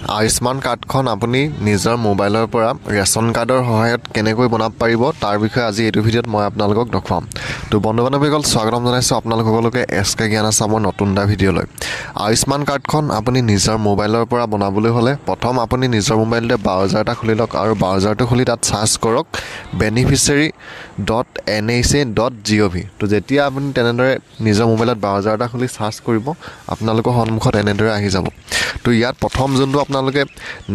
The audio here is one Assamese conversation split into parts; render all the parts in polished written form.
আয়ুষ্মান কাৰ্ডখন আপুনি নিজৰ মোবাইলৰ পৰা ৰেচন কাৰ্ডৰ সহায়ত কেনেকৈ বনাব পাৰিব তাৰ বিষয়ে আজি এইটো ভিডিঅ'ত মই আপোনালোকক দেখুৱাম। তো বন্ধু বান্ধৱীসকল স্বাগতম জনাইছোঁ আপোনালোক সকলোকে SK জ্ঞান আছামৰ নতুন এটা ভিডিঅ'লৈ। আয়ুষ্মান কাৰ্ডখন আপুনি নিজৰ মোবাইলৰ পৰা বনাবলৈ হ'লে প্ৰথম আপুনি নিজৰ মোবাইলতে ব্ৰাউজাৰ এটা খুলি লওক আৰু ব্ৰাউজাৰটো খুলি তাত চাৰ্চ কৰক beneficiary.nha.gov। তো যেতিয়া আপুনি তেনেদৰে নিজৰ মোবাইলত ব্ৰাউজাৰ এটা খুলি চাৰ্চ কৰিব আপোনালোকৰ সন্মুখত এনেদৰে আহি যাব। তো ইয়াত প্ৰথম যোনটো আপোনালোকে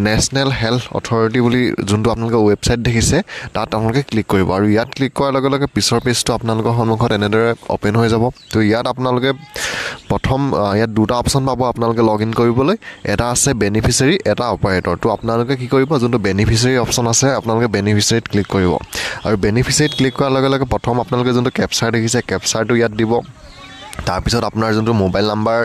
নেশ্যনেল হেল্থ অথৰিটি বুলি যোনটো আপোনালোকে ৱেবছাইট দেখিছে তাত আপোনালোকে ক্লিক কৰিব আৰু ইয়াত ক্লিক কৰাৰ লগে লগে পিছৰ পেজটো আপোনালোকৰ সন্মুখত এনেদৰে অ'পেন হৈ যাব। তো ইয়াত আপোনালোকে প্ৰথম ইয়াত দুটা অপশ্যন পাব আপোনালোকে লগ ইন কৰিবলৈ, এটা আছে বেনিফিচিয়াৰী, এটা অপাৰেটৰ। তো আপোনালোকে কি কৰিব, যোনটো বেনিফিচিয়াৰী অপশ্যন আছে আপোনালোকে বেনিফিচিয়াৰীত ক্লিক কৰিব আৰু বেনিফিচিয়াৰীত ক্লিক কৰাৰ লগে লগে প্ৰথম আপোনালোকে যোনটো কেপচাৰ দেখিছে কেপচাৰটো ইয়াত দিব। তাৰপিছত আপোনাৰ যোনটো মোবাইল নাম্বাৰ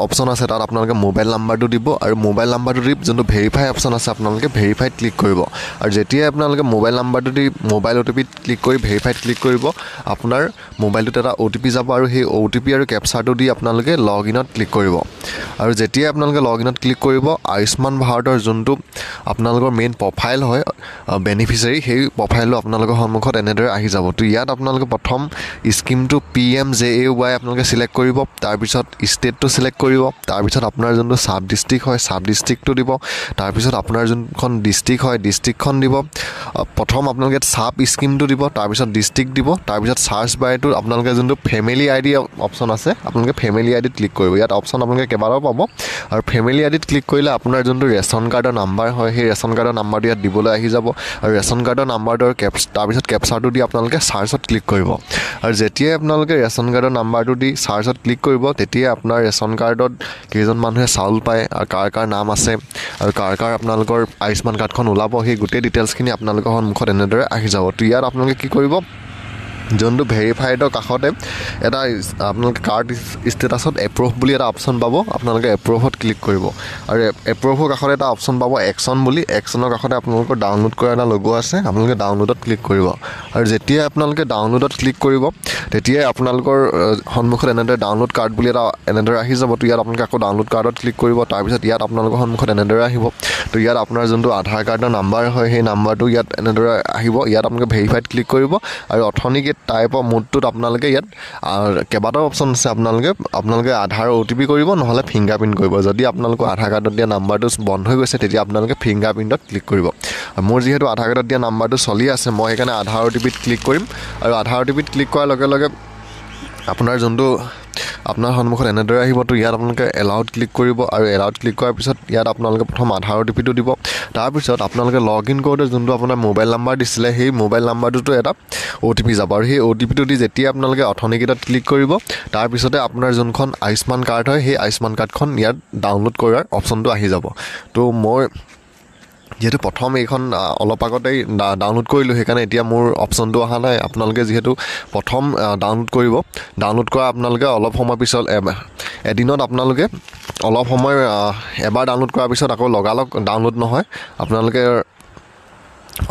অপশ্যন আছে তাত আপোনালোকে মোবাইল নাম্বাৰটো দিব আৰু মোবাইল নাম্বাৰটো দি যোনটো ভেৰিফাই অপশ্যন আছে আপোনালোকে ভেৰিফাইত ক্লিক কৰিব আৰু যেতিয়াই আপোনালোকে মোবাইল নাম্বাৰটো দি মোবাইল OTPত ক্লিক কৰি ভেৰিফাইত ক্লিক কৰিব আপোনাৰ মোবাইলটোত এটা OTP যাব আৰু সেই OTP আৰু কেপচাৰটো দি আপোনালোকে লগ ইনত ক্লিক কৰিব আৰু যেতিয়াই আপোনালোকে লগ ইনত ক্লিক কৰিব আয়ুষ্মান ভাৰতৰ যোনটো আপোনালোকৰ মেইন প্ৰফাইল হয় বেনিফিচিয়াৰী সেই প্ৰফাইলটো আপোনালোকৰ সন্মুখত এনেদৰে আহি যাব। তো ইয়াত আপোনালোকে প্ৰথম স্কিমটো PMJAY আপোনালোকে চিলেক্ট কৰিব, তাৰপিছত ষ্টেটটো চিলেক্ট কৰিব, তাৰপিছত আপোনাৰ যোনটো চাব ডিষ্ট্ৰিক্ট হয় চাব ডিষ্ট্ৰিক্টটো দিব, তাৰপিছত আপোনাৰ যোনখন ডিষ্ট্ৰিক্ট হয় ডিষ্ট্ৰিক্টখন দিব, প্ৰথম আপোনালোকে চাব স্কিমটো দিব, তাৰপিছত ডিষ্ট্ৰিক্ট দিব, তাৰপিছত চাৰ্চ বাৰটো আপোনালোকে যোনটো ফেমিলি ID অপশ্যন আছে আপোনালোকে ফেমিলি IDত ক্লিক কৰিব। ইয়াত অপশ্যন আপোনালোকে কেইবাটাও পাব আৰু ফেমিলি IDত ক্লিক কৰিলে আপোনাৰ যোনটো ৰেচন কাৰ্ডৰ নাম্বাৰ হয় সেই ৰেচন কাৰ্ডৰ নাম্বাৰটো ইয়াত দিবলৈ আহি যাব আৰু ৰেচন কাৰ্ডৰ নাম্বাৰটোৰ তাৰপিছত কেপচাৰটো দি আপোনালোকে চাৰ্চত ক্লিক কৰিব আৰু যেতিয়াই আপোনালোকে ৰেচন কাৰ্ডৰ নাম্বাৰটো দি চাৰ্চত ক্লিক কৰিব তেতিয়াই আপোনাৰ ৰেচন কাৰ্ডত কেইজন মানুহে চাউল পায় আৰু কাৰ নাম আছে আৰু কাৰ আপোনালোকৰ আয়ুষ্মান কাৰ্ডখন ওলাব সেই গোটেই ডিটেইলছখিনি আপোনালোকৰ সন্মুখত এনেদৰে আহি যাব। তো ইয়াত আপোনালোকে কি কৰিব, যোনটো ভেৰিফাইডৰ কাষতে এটা আপোনালোকে কাৰ্ড ষ্টেটাছত এপ্ৰুভ বুলি এটা অপশ্যন পাব, আপোনালোকে এপ্ৰুভত ক্লিক কৰিব আৰু এপ্ৰুভৰ কাষতে এটা অপশ্যন পাব একশ্যন বুলি, একশ্যনৰ কাষতে আপোনালোকৰ ডাউনলোড কৰা এটা লগো আছে আপোনালোকে ডাউনলোডত ক্লিক কৰিব আৰু যেতিয়াই আপোনালোকে ডাউনলোডত ক্লিক কৰিব তেতিয়াই আপোনালোকৰ সন্মুখত এনেদৰে ডাউনলোড কাৰ্ড বুলি এটা এনেদৰে আহি যাব। তো ইয়াত আপোনালোকে আকৌ ডাউনলোড কাৰ্ডত ক্লিক কৰিব, তাৰপিছত ইয়াত আপোনালোকৰ সন্মুখত এনেদৰে আহিব। তো ইয়াত আপোনাৰ যোনটো আধাৰ কাৰ্ডৰ নাম্বাৰ হয় সেই নাম্বাৰটো ইয়াত এনেদৰে আহিব, ইয়াত আপোনালোকে ভেৰিফাইড ক্লিক কৰিব আৰু অথনিক টাইপৰ মোডটোত আপোনালোকে ইয়াত কেইবাটাও অপশ্যন আছে আপোনালোকে আধাৰ OTP কৰিব নহ'লে ফিংগাৰপ্ৰিণ্ট কৰিব। যদি আপোনালোকৰ আধাৰ কাৰ্ডত দিয়া নাম্বাৰটো বন্ধ হৈ গৈছে তেতিয়া আপোনালোকে ফিংগাৰপ্ৰিণ্টত ক্লিক কৰিব। মোৰ যিহেতু আধাৰ কাৰ্ডত দিয়া নাম্বাৰটো চলি আছে মই সেইকাৰণে আধাৰ OTPত ক্লিক কৰিম আৰু আধাৰ OTPত ক্লিক কৰাৰ লগে লগে আপোনাৰ যোনটো আপোনাৰ সন্মুখত এনেদৰে আহিব। তো ইয়াত আপোনালোকে এলাউড ক্লিক কৰিব আৰু এলাউড ক্লিক কৰাৰ পিছত ইয়াত আপোনালোকে প্ৰথম আধাৰ OTPটো দিব, তাৰপিছত আপোনালোকে লগ ইন কৰোঁতে যোনটো আপোনাৰ মোবাইল নাম্বাৰ দিছিলে সেই মোবাইল নাম্বাৰটোতো এটা OTP যাব আৰু সেই OTPটো দি যেতিয়া আপোনালোকে অথনিকেইটাত ক্লিক কৰিব তাৰপিছতে আপোনাৰ যোনখন আয়ুষ্মান কাৰ্ড হয় সেই আয়ুষ্মান কাৰ্ডখন ইয়াত ডাউনলোড কৰাৰ অপশ্যনটো আহি যাব। তো মই যিহেতু প্ৰথম এইখন অলপ আগতেই ডাউনলোড কৰিলোঁ সেইকাৰণে এতিয়া মোৰ অপশ্যনটো অহা নাই। আপোনালোকে যিহেতু প্ৰথম ডাউনলোড কৰা আপোনালোকে অলপ সময় পিছত এদিনত আপোনালোকে অলপ সময় এবাৰ ডাউনলোড কৰাৰ পিছত আকৌ লগালগ ডাউনলোড নহয়, আপোনালোকে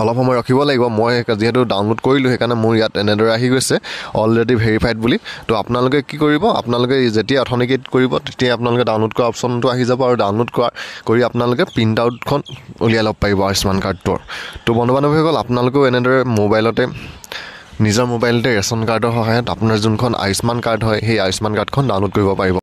অলপ সময় ৰখিব লাগিব। মই যিহেতু ডাউনলোড কৰিলোঁ সেইকাৰণে মোৰ ইয়াত এনেদৰে আহি গৈছে অলৰেডি ভেৰিফাইড বুলি। তো আপোনালোকে কি কৰিব, আপোনালোকে যেতিয়া অথনিকেট কৰিব তেতিয়াই আপোনালোকে ডাউনলোড কৰা অপশ্যনটো আহি যাব আৰু ডাউনলোড কৰি আপোনালোকে প্ৰিণ্ট আউটখন উলিয়াই ল'ব পাৰিব আয়ুষ্মান কাৰ্ডটোৰ। তো বন্ধু বান্ধৱীসকল আপোনালোকেও এনেদৰে নিজৰ মোবাইলতে ৰেচন কাৰ্ডৰ সহায়ত আপোনাৰ যোনখন আয়ুষ্মান কাৰ্ড হয় সেই আয়ুষ্মান কাৰ্ডখন ডাউনলোড কৰিব পাৰিব।